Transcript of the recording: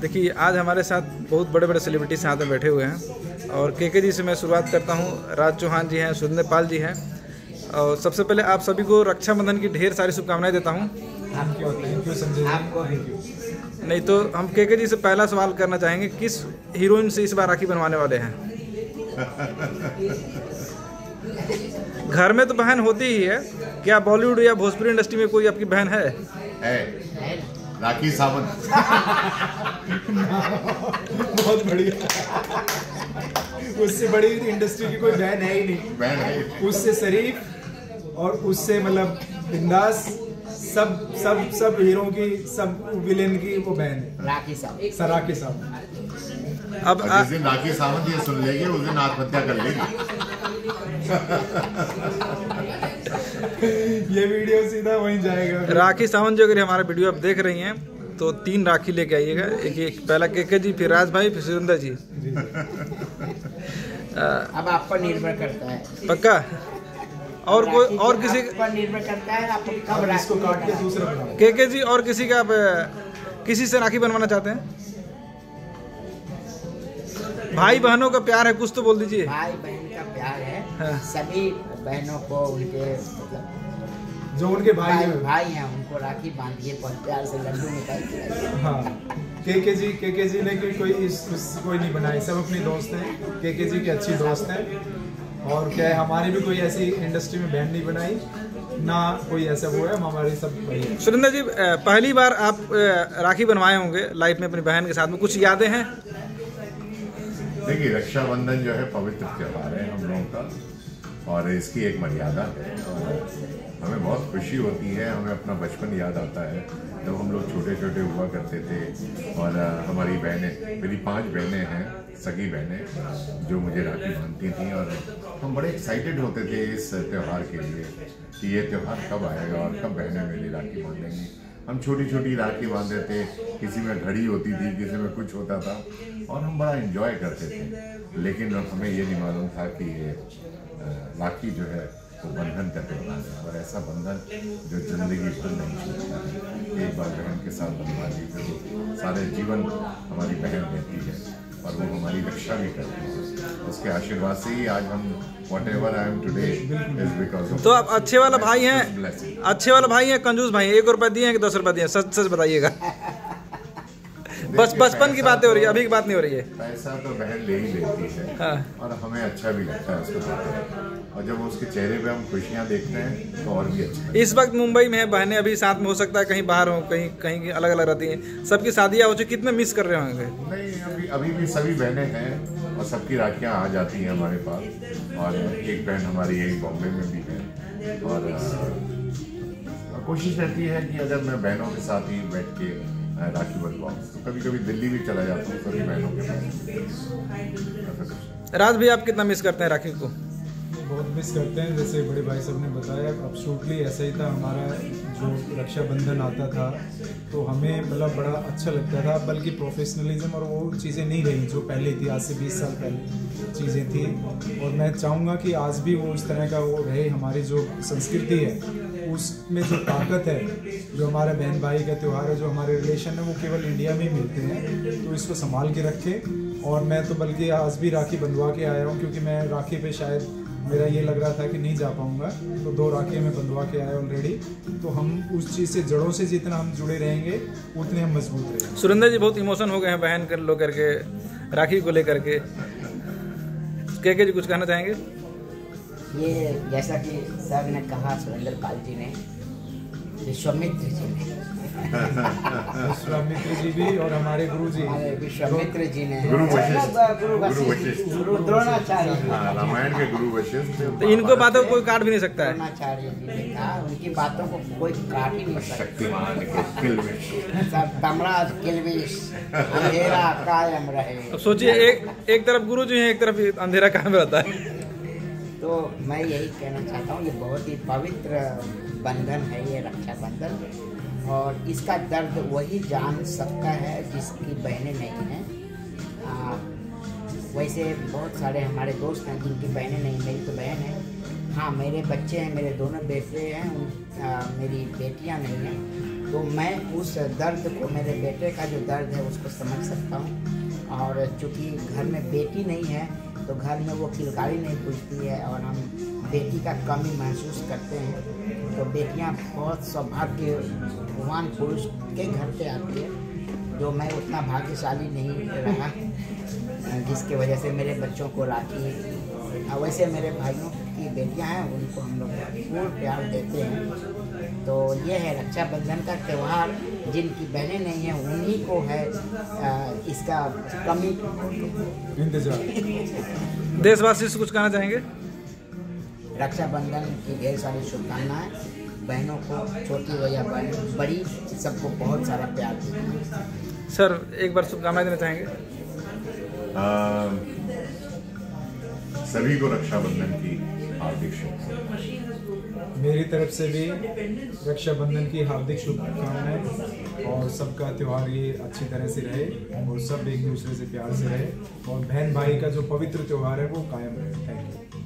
देखिए आज हमारे साथ बहुत बड़े बड़े सेलिब्रिटी साथ में बैठे हुए हैं और केके जी से मैं शुरुआत करता हूँ। राज चौहान जी हैं, सुरेंद्र पाल जी हैं और सबसे पहले आप सभी को रक्षाबंधन की ढेर सारी शुभकामनाएं देता हूँ। नहीं तो हम केके जी से पहला सवाल करना चाहेंगे, किस हीरोइन से इस बार राखी बनवाने वाले हैं? घर में तो बहन होती ही है, क्या बॉलीवुड या भोजपुरी इंडस्ट्री में कोई आपकी बहन है? राखी सावंत। बहुत बढ़िया। उससे बड़ी इंडस्ट्री की कोई बहन है ही नहीं। बहन है उससे शरीफ और उससे मतलब बिंदास, सब हीरो की, सब विलेन की वो बहन है राखी सावंत। राखी सावंत। अब जिस दिन राखी सावंत ये सुन लेगी उस दिन आत्महत्या कर लेगी। ये वीडियो सीधा वहीं जाएगा। राखी सावंत जो अगर हमारा वीडियो आप देख रही हैं तो 3 राखी लेके आइएगा। एक पहला केके जी, फिर राज भाई, फिर सुरेंद्र जी। अब आप पर निर्भर करता है। पक्का? और कोई और किसी पर निर्भर करता है आप कब इसको काट के दूसरा बना। केके जी और किसी का आप किसी से राखी बनवाना चाहते हैं? भाई बहनों का प्यार है, कुछ तो बोल दीजिए। भाई बहन का प्यार है। हाँ। सभी बहनों को उनके मतलब जो उनके भाई हैं उनको राखी बांधिए, प्यार से लड्डू निकाल के। हाँ, केके जी ने कोई नहीं बनाई, सब अपनी दोस्त हैं। केके जी की अच्छी दोस्त हैं और क्या है, हमारी भी कोई ऐसी इंडस्ट्री में बहन नहीं बनाई ना, कोई ऐसा वो है, हमारी सब वही है। सुरेंद्र जी, पहली बार आप राखी बनवाए होंगे लाइफ में अपनी बहन के साथ में, कुछ यादें हैं? देखिए, रक्षाबंधन जो है पवित्र त्योहार है हम लोगों का और इसकी एक मर्यादा है और हमें बहुत खुशी होती है। हमें अपना बचपन याद आता है जब हम लोग छोटे छोटे हुआ करते थे और हमारी बहनें, मेरी 5 बहनें हैं, सगी बहनें, जो मुझे राखी बांधती थी और हम बड़े एक्साइटेड होते थे इस त्यौहार के लिए कि ये त्यौहार कब आएगा और कब बहनें मेरी राखी बांधेंगी। हम छोटी छोटी राखी बांधते थे, किसी में घड़ी होती थी, किसी में कुछ होता था और हम बड़ा एंजॉय करते थे। लेकिन हमें ये नहीं मालूम था कि ये राखी जो है वो बंधन का त्यौहार है और ऐसा बंधन जो जिंदगी भर नहीं छूटता है। एक बार बहन के साथ बंधवा ली तो सारे जीवन हमारी बहन रहती है और वो हमारी रक्षा भी करती है। उसके आशीर्वाद से ही आज हम whatever I am today is because of। तो आप अच्छे वाला भाई हैं, अच्छे वाला भाई हैं, कंजूस भाई हैं? 1 रुपया दिए हैं कि 10 रुपया दिए हैं? सच सच बताइएगा। बस बचपन की बातें हो रही है, अभी की बात नहीं हो रही है। पैसा तो बहन ले ही लेती है। हाँ। और हमें अच्छा भी लगता है उसको देते और जब उसके चेहरे पे हम खुशियाँ देखते हैं तो और भी अच्छा। इस वक्त मुंबई में है, बहनें अभी साथ में, हो सकता है कहीं बाहर हो, कहीं अलग अलग रहती हैं, सबकी शादियाँ हो चुकी, कितने मिस कर रहे होंगे? नहीं, अभी भी सभी बहनें हैं और सबकी राखियाँ आ जाती हैं हमारे पास और एक बहन हमारी यही बॉम्बे में भी है और कोशिश रहती है कि अगर मैं बहनों के साथ ही बैठ के राखी बंधवाऊँ तो कभी कभी दिल्ली भी चला जाता हूँ सभी बहनों के पास। राज भाई, आप कितना मिस करते हैं राखी को? बहुत मिस करते हैं, जैसे बड़े भाई साहब ने बताया, एब्सोल्युटली ऐसा ही था। हमारा जो रक्षाबंधन आता था तो हमें मतलब बड़ा अच्छा लगता था, बल्कि प्रोफेशनलिज्म और वो चीज़ें नहीं रही जो पहले थी, आज से 20 साल पहले चीज़ें थी। और मैं चाहूँगा कि आज भी वो उस तरह का वो रहे। हमारी जो संस्कृति है उसमें जो ताकत है, जो हमारा बहन भाई का त्यौहार है, जो हमारे रिलेशन है, वो केवल इंडिया में ही मिलते हैं। तो इसको संभाल के रखें। और मैं तो बल्कि आज भी राखी बंधवा के आया हूँ, क्योंकि मैं राखी पे शायद मेरा ये लग रहा था कि नहीं जा पाऊँगा, तो 2 राखी में बंधवा के आया ऑलरेडी। तो हम उस चीज़ से, जड़ों से जितना हम जुड़े रहेंगे उतने हम मजबूत रहेंगे। सुरेंद्र जी बहुत इमोशन हो गए हैं बहन कर लो करके, राखी को लेकर के। केके जी कुछ कहना चाहेंगे? ये जैसा कि सर ने कहा, सुरेंद्र पाल जी ने, विश्वामित्र जी ने, विश्वामित्र जी भी और हमारे गुरु जी, विश्वामित्र जी ने, गुरु वशिष्ठ, गुरु द्रोणाचार्य, रामायण के गुरु वशिष्ठ। तो इनको बातों को कोई काट भी नहीं सकता है। द्रोणाचार्य जी ने कहा, उनकी बातों को कोई काट ही नहीं सकता। शक्तिमान के किलविश, तमराज किलविश, अंधेरा कायम रहे। अब सोचिए, एक तरफ गुरु जी हैं, एक तरफ अंधेरा कायम रहता है। तो मैं यही कहना चाहता हूँ, ये बहुत ही पवित्र बंधन है ये रक्षाबंधन, और इसका दर्द वही जान सकता है जिसकी बहनें नहीं हैं। वैसे बहुत सारे हमारे दोस्त हैं जिनकी बहनें नहीं, मेरी तो बहन है। हाँ, मेरे बच्चे हैं, मेरे दोनों बेटे हैं, मेरी बेटियां नहीं हैं। तो मैं उस दर्द को, मेरे बेटे का जो दर्द है उसको समझ सकता हूँ। और चूँकि घर में बेटी नहीं है तो घर में वो किलकारी नहीं पूछती है और हम बेटी का कमी महसूस करते हैं। तो बेटियाँ बहुत सौभाग्यवान पुरुष के घर पे आती है, जो मैं उतना भाग्यशाली नहीं रहा, जिसके वजह से मेरे बच्चों को राखी, वैसे मेरे भाइयों की बेटियां हैं उनको हम लोग पूर्ण प्यार देते हैं। तो ये है रक्षाबंधन का त्यौहार, जिनकी बहनें नहीं हैं उन्हीं को है इसका कमी इंतजार। देशवासी से कुछ कहना चाहेंगे? रक्षाबंधन की ढेर सारी शुभकामनाएं। बहनों को, छोटी हो या बड़ी, सबको बहुत सारा प्यार देते हैं। सर एक बार शुभकामनाएं देना चाहेंगे? सभी को रक्षाबंधन की हार्दिक शुभकामनाएं। मेरी तरफ से भी रक्षाबंधन की हार्दिक शुभकामनाएं और सबका त्यौहार ये अच्छी तरह से रहे और सब एक दूसरे से प्यार से रहे और बहन भाई का जो पवित्र त्यौहार है वो कायम रहे। Thank you.